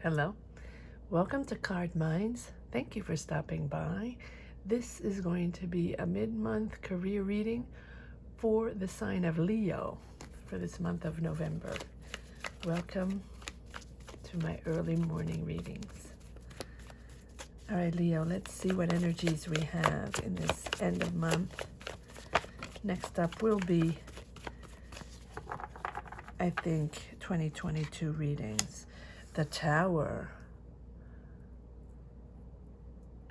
Hello, welcome to Card Minds. Thank you for stopping by. This is going to be a mid-month career reading for the sign of Leo for this month of November. Welcome to my early morning readings. All right, Leo, let's see what energies we have in this end of month. Next up will be, I think, 2022 readings. The Tower.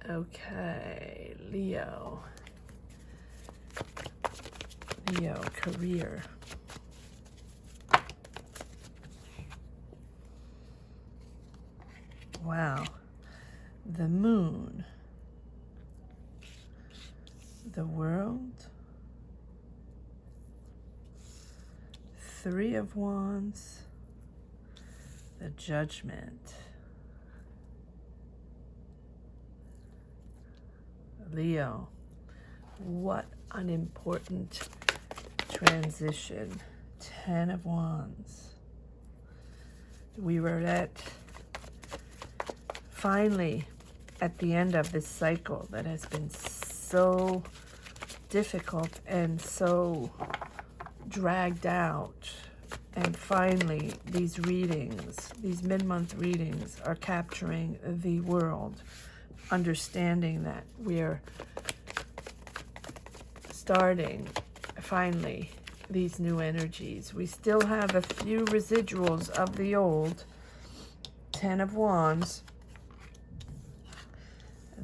Okay, Leo, career. Wow. The Moon. The World. Three of Wands. The Judgment. Leo, what an important transition. 10 of Wands. We were finally at the end of this cycle that has been so difficult and so dragged out. And finally, these readings, these mid-month readings, are capturing the world, understanding that we're starting, finally, these new energies. We still have a few residuals of the old. 10 of Wands.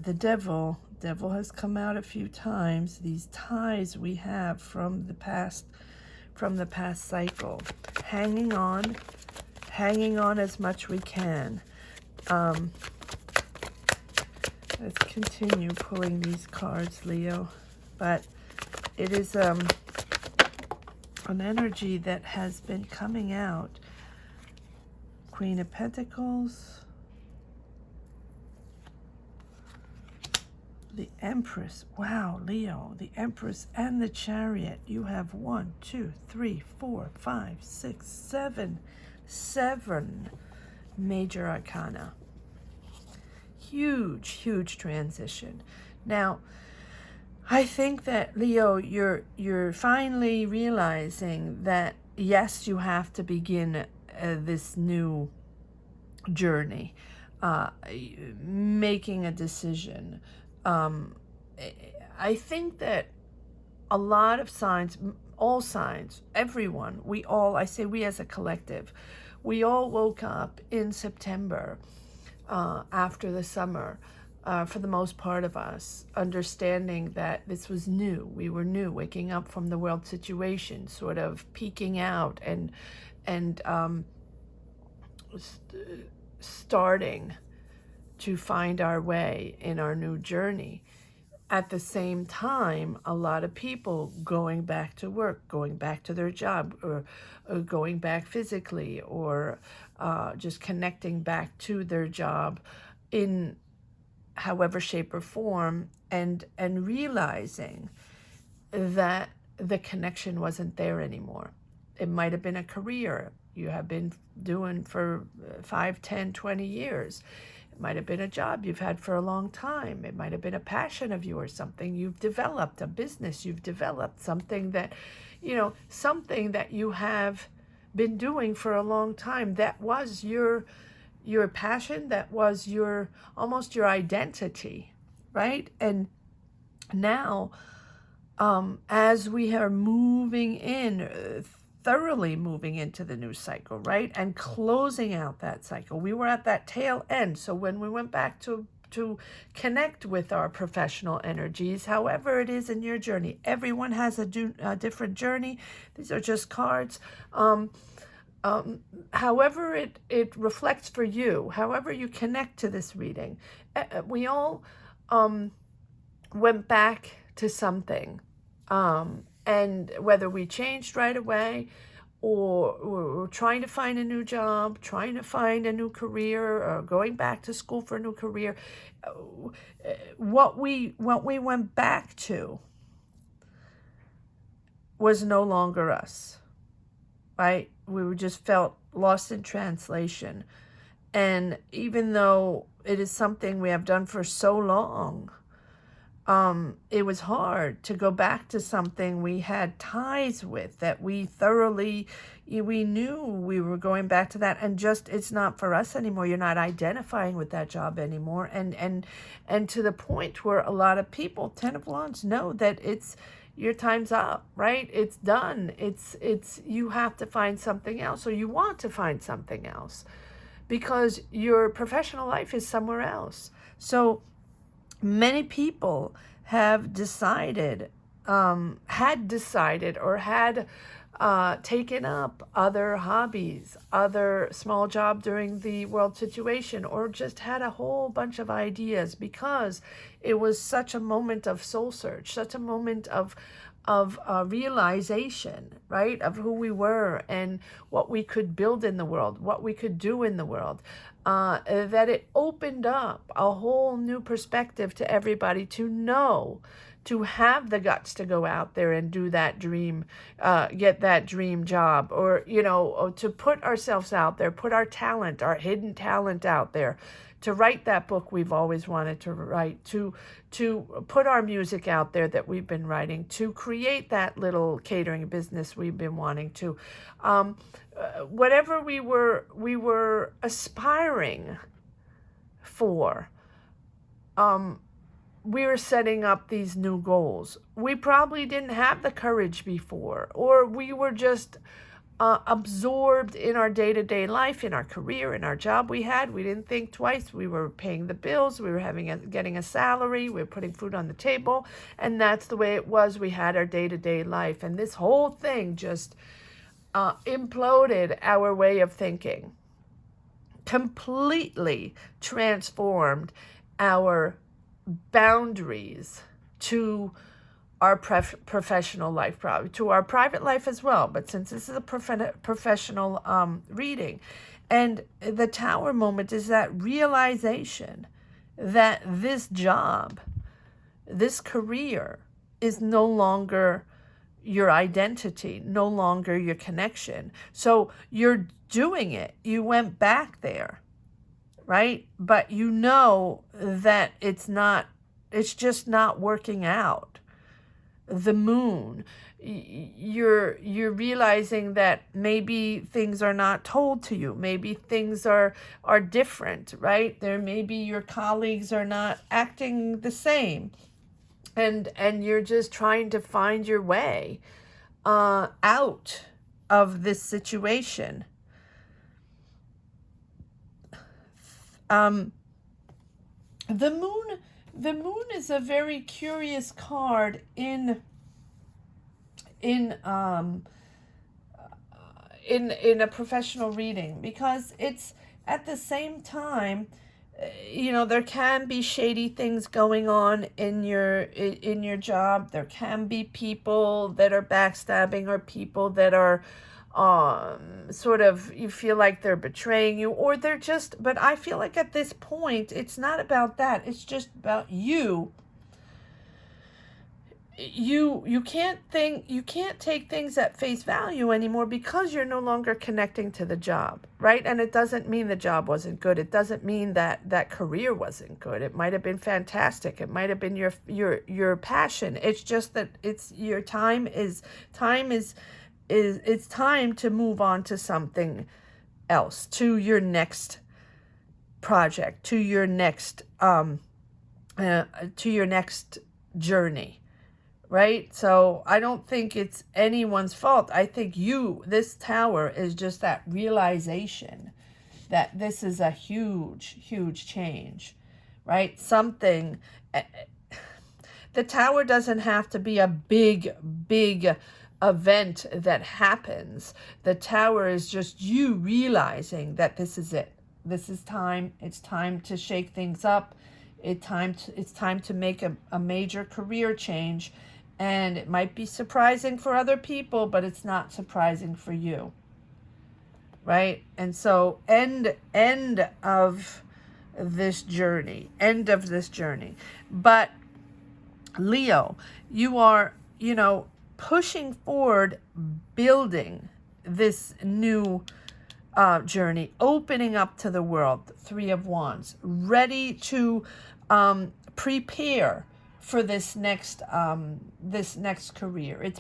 The Devil has come out a few times. These ties we have from the past cycle. Hanging on as much we can. Let's continue pulling these cards, Leo. But it is an energy that has been coming out. Queen of Pentacles. The Empress. Wow, Leo. The Empress and the Chariot. You have 1, 2, 3, 4, 5, 6, 7 major arcana. Huge transition. Now, I think that, Leo, you're finally realizing that, yes, you have to begin this new journey, making a decision. I think that a lot of signs, all signs, everyone, I say we as a collective, we all woke up in September after the summer, for the most part of us, understanding that this was new. We were new, waking up from the world situation, sort of peeking out and starting to find our way in our new journey. At the same time, a lot of people going back to work, going back to their job, or going back physically, or just connecting back to their job in however shape or form, and realizing that the connection wasn't there anymore. It might have been a career you have been doing for 5, 10, 20 years. It might have been a job you've had for a long time. It might have been a passion of yours, something you've developed, a business you've developed, something that you have been doing for a long time. That was your passion, that was almost your identity, right? And now, as we are thoroughly moving into the new cycle, right? And closing out that cycle. We were at that tail end. So when we went back to connect with our professional energies, however it is in your journey, everyone has a different journey. These are just cards. However it reflects for you, however you connect to this reading, we all went back to something. And whether we changed right away, or trying to find a new job, trying to find a new career, or going back to school for a new career, what we went back to was no longer us, right? We were just felt lost in translation. And even though it is something we have done for so long, it was hard to go back to something we had ties with, that we thoroughly, we knew we were going back to that, and just, it's not for us anymore. You're not identifying with that job anymore. And to the point where a lot of people, Ten of Wands, know that it's, your time's up, right? It's done. It's, you have to find something else, or you want to find something else, because your professional life is somewhere else. So many people have decided, had decided, or had taken up other hobbies, other small job during the world situation, or just had a whole bunch of ideas, because it was such a moment of soul search, such a moment of realization, right, of who we were and what we could build in the world, what we could do in the world, that it opened up a whole new perspective to everybody, to know, to have the guts to go out there and do that dream, get that dream job, or, to put ourselves out there, put our talent, our hidden talent out there, to write that book we've always wanted to write, to put our music out there that we've been writing, to create that little catering business we've been wanting to, whatever we were aspiring for. We were setting up these new goals. We probably didn't have the courage before, or we were just absorbed in our day-to-day life, in our career, in our job we had. We didn't think twice. We were paying the bills. We were getting a salary. We were putting food on the table. And that's the way it was. We had our day-to-day life. And this whole thing just imploded our way of thinking, completely transformed our boundaries to our professional life, probably to our private life as well. But since this is a professional reading, and the Tower moment is that realization that this job, this career, is no longer your identity, no longer your connection. So you're doing it. You went back there, right? But you know that it's just not working out. The Moon, you're realizing that maybe things are not told to you, maybe things are different, right? There maybe your colleagues are not acting the same, and you're just trying to find your way out of this situation. The Moon is a very curious card in a professional reading, because it's at the same time, there can be shady things going on in your job. There can be people that are backstabbing, or people that are sort of, you feel like they're betraying you, or they're just, but I feel like at this point, it's not about that. It's just about you. You can't take things at face value anymore, because you're no longer connecting to the job, right? And it doesn't mean the job wasn't good. It doesn't mean that career wasn't good. It might have been fantastic. It might have been your passion. It's just that it's time to move on to something else, to your next project, to your next journey, right? So I don't think it's anyone's fault. I think this Tower is just that realization that this is a huge, huge change, right? Something, the Tower doesn't have to be a big, big event that happens. The Tower is just you realizing that this is it. This is time. It's time to shake things up. It's time to make a major career change. And it might be surprising for other people, but it's not surprising for you, right? And so end of this journey. But Leo, you are, pushing forward, building this new journey, opening up to the world, Three of Wands, ready to prepare for this next career. It's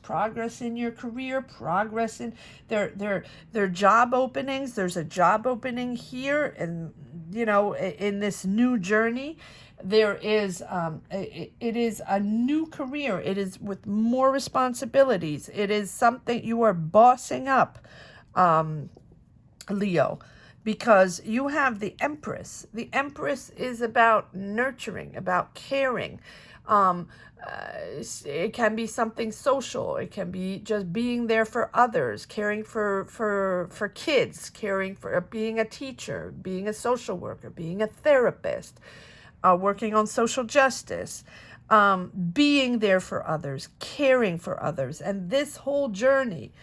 progress in your career, progress in their job openings. There's a job opening here, and in this new journey, there is it is a new career. It is with more responsibilities. It is something you are bossing up, Leo, because you have the Empress. The Empress is about nurturing, about caring. It can be something social. It can be just being there for others, caring for kids, caring for being a teacher, being a social worker, being a therapist, working on social justice, being there for others, caring for others. And this whole journey,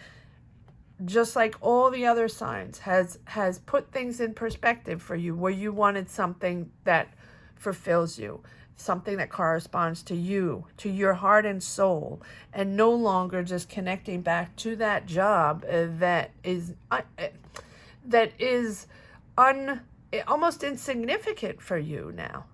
just like all the other signs, has put things in perspective for you, where you wanted something that fulfills you, something that corresponds to you, to your heart and soul, and no longer just connecting back to that job that is almost insignificant for you now,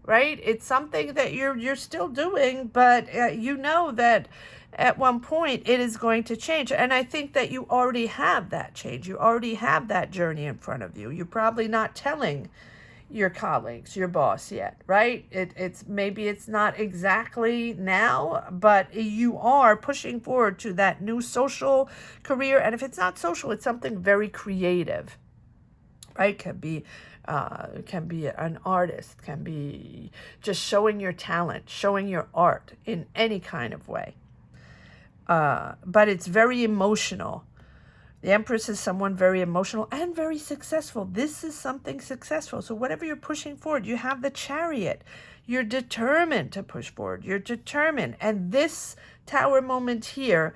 right? It's something that you're still doing, but you know that at one point it is going to change. And I think that you already have that change. You already have that journey in front of you. You're probably not telling your colleagues, your boss yet, right? It's maybe it's not exactly now, but you are pushing forward to that new social career. And if it's not social, it's something very creative, right? Can be an artist, can be just showing your talent, showing your art in any kind of way. But it's very emotional. The Empress is someone very emotional and very successful. This is something successful. So whatever you're pushing forward, you have the Chariot. You're determined to push forward. You're determined. And this Tower moment here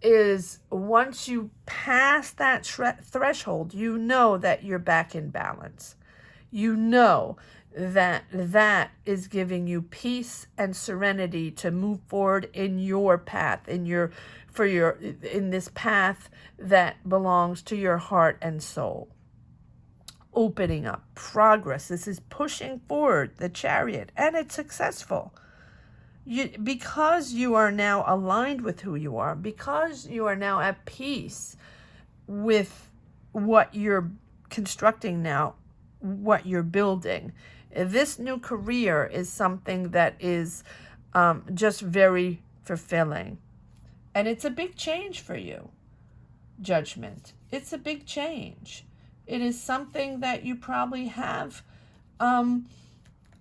is, once you pass that threshold, you know that you're back in balance. You know that is giving you peace and serenity to move forward in your path, in this path that belongs to your heart and soul. Opening up, progress. This is pushing forward, the Chariot, and it's successful. Because you are now aligned with who you are, because you are now at peace with what you're constructing now, what you're building. This new career is something that is just very fulfilling. And it's a big change for you, Judgment. It's a big change. It is something that you probably have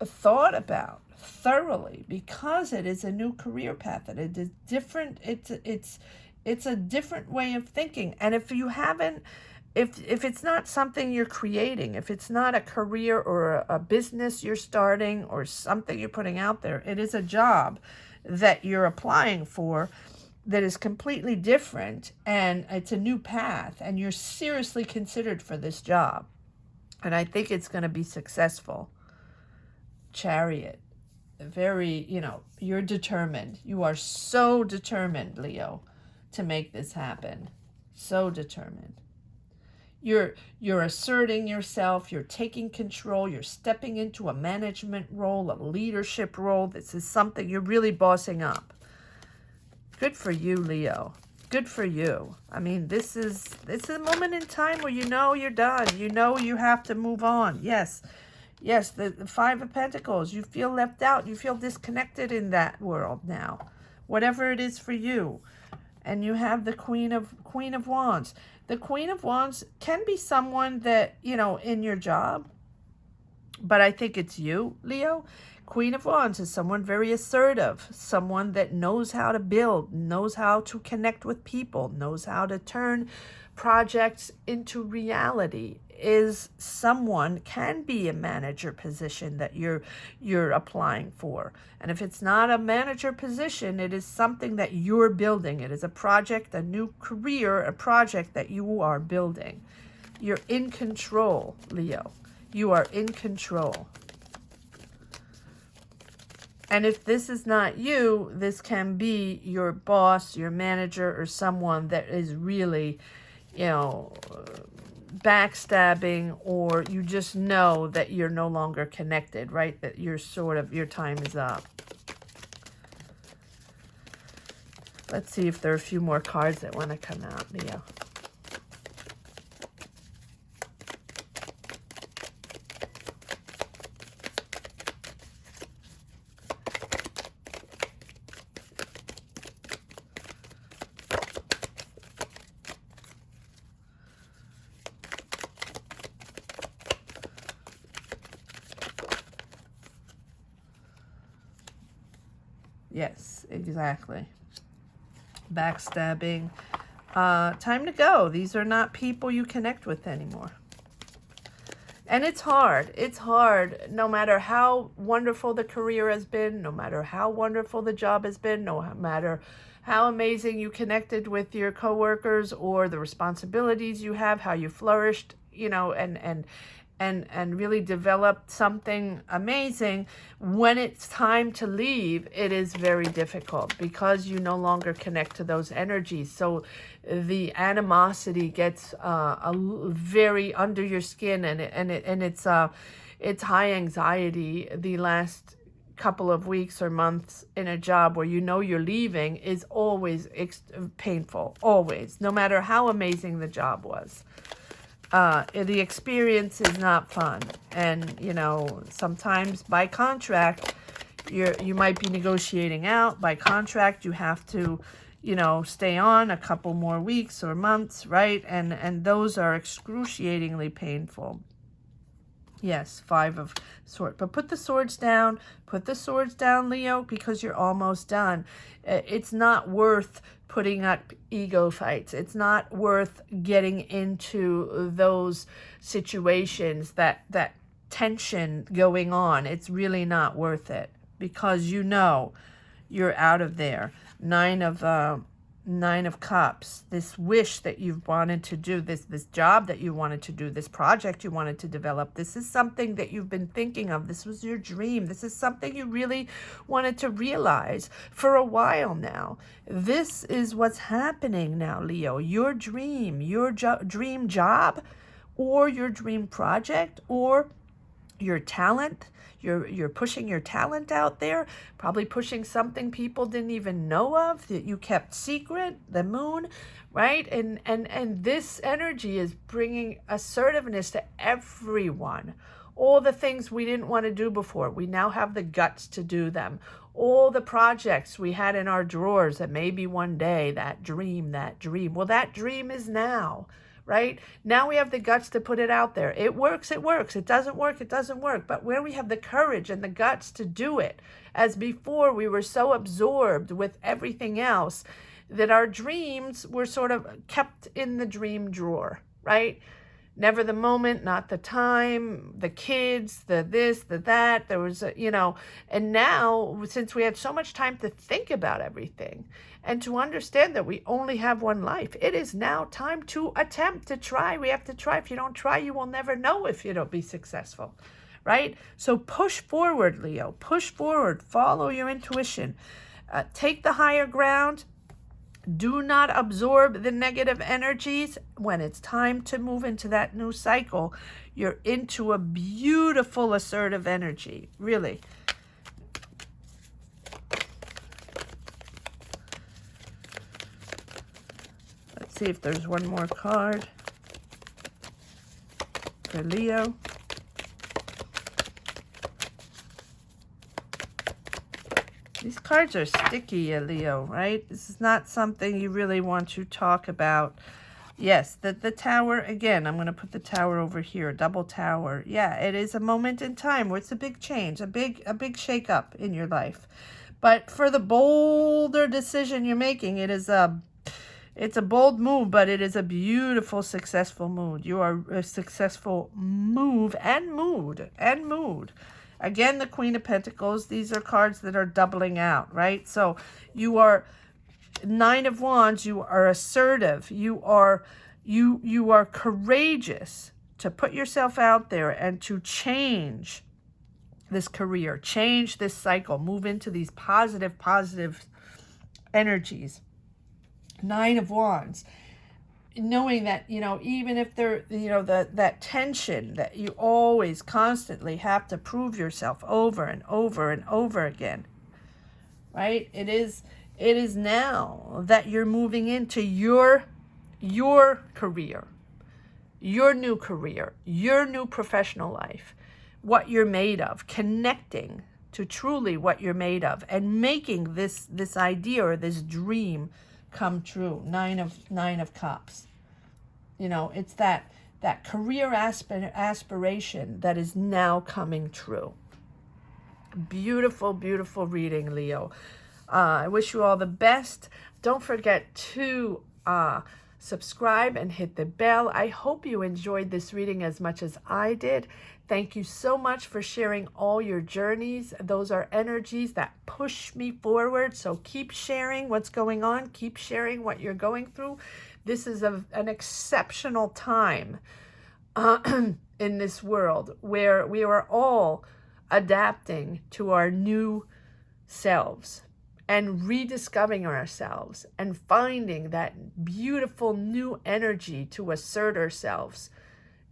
thought about thoroughly, because it is a new career path, and it is different. It's a different way of thinking. And if you haven't, if it's not something you're creating, if it's not a career or a business you're starting or something you're putting out there, it is a job that you're applying for that is completely different, and it's a new path, and you're seriously considered for this job. And I think it's going to be successful. Chariot. Very, you're determined. You are so determined, Leo, to make this happen. So determined. You're asserting yourself, you're taking control, you're stepping into a management role, a leadership role. This is something you're really bossing up. Good for you, Leo. Good for you. I mean, this is a moment in time where you know you're done. You know you have to move on. Yes, the Five of Pentacles. You feel left out. You feel disconnected in that world now. Whatever it is for you. And you have the Queen of Wands. The Queen of Wands can be someone that, in your job, but I think it's you, Leo. Queen of Wands is someone very assertive, someone that knows how to build, knows how to connect with people, knows how to turn projects into reality. Can be a manager position that you're applying for. And if it's not a manager position, it is something that you're building. It is a project, a new career, a project that you are building. You're in control, Leo. You are in control. And if this is not you, this can be your boss, your manager, or someone that is really, you know, backstabbing, or you just know that you're no longer connected, right? That you're sort of, your time is up. Let's see if there are a few more cards that want to come out, Leo. Yes, exactly. Backstabbing. Time to go. These are not people you connect with anymore. And it's hard. It's hard no matter how wonderful the career has been, no matter how wonderful the job has been, no matter how amazing you connected with your coworkers or the responsibilities you have, how you flourished, you know, and really developed something amazing. When it's time to leave, it is very difficult because you no longer connect to those energies. So the animosity gets very under your skin, and it's high anxiety. The last couple of weeks or months in a job where you know you're leaving is always painful, always, no matter how amazing the job was. The experience is not fun, and you know, sometimes by contract you might be negotiating out. By contract you have to, you know, stay on a couple more weeks or months, right? And those are excruciatingly painful. Yes, 5 of Swords. But put the swords down. Put the swords down, Leo, because you're almost done. It's not worth putting up ego fights. It's not worth getting into those situations, that tension going on. It's really not worth it because you know you're out of there. Nine of Cups, this wish that you've wanted to do, this job that you wanted to do, this project you wanted to develop. This is something that you've been thinking of. This was your dream. This is something you really wanted to realize for a while now. This is what's happening now, Leo. Your dream, your dream job, or your dream project, or your talent. You're pushing your talent out there, probably pushing something people didn't even know of, that you kept secret, the moon, right? And this energy is bringing assertiveness to everyone. All the things we didn't want to do before, we now have the guts to do them. All the projects we had in our drawers that maybe one day, that dream, well, that dream is now. Right? Now we have the guts to put it out there. It works, it works. It doesn't work, it doesn't work. But when we have the courage and the guts to do it, as before we were so absorbed with everything else that our dreams were sort of kept in the dream drawer, right? Never the moment, not the time, the kids, the this, the that. There was, you know, and now since we had so much time to think about everything and to understand that we only have one life, it is now time to attempt, to try. We have to try. If you don't try, you will never know if you don't be successful, right? So push forward, Leo. Push forward. Follow your intuition. Take the higher ground. Do not absorb the negative energies. When it's time to move into that new cycle, you're into a beautiful assertive energy, really. Let's see if there's one more card for Leo. These cards are sticky, Leo, right? This is not something you really want to talk about. Yes, the tower, again, I'm going to put the tower over here, double tower. Yeah, it is a moment in time where it's a big change, a big shake-up in your life. But for the bolder decision you're making, it's a bold move, but it is a beautiful, successful mood. You are a successful move and mood. Again, the Queen of Pentacles, these are cards that are doubling out, right? So you are 9 of Wands, you are assertive, you are courageous to put yourself out there and to change this career, change this cycle, move into these positive energies. 9 of Wands. knowing that, even if there, that tension that you always constantly have to prove yourself over and over and over again, right? It is now that you're moving into your career, your new professional life, what you're made of, connecting to truly what you're made of, and making this idea or this dream come true. Nine of Cups. It's that career aspiration that is now coming true. Beautiful, beautiful reading, Leo. I wish you all the best. Don't forget to subscribe and hit the bell. I hope you enjoyed this reading as much as I did. Thank you so much for sharing all your journeys. Those are energies that push me forward. So keep sharing what's going on. Keep sharing what you're going through. This is an exceptional time in this world where we are all adapting to our new selves and rediscovering ourselves and finding that beautiful new energy to assert ourselves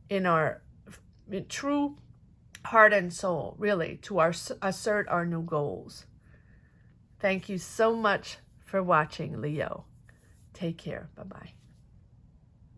in our true heart and soul, really, to assert our new goals. Thank you so much for watching, Leo. Take care. Bye-bye.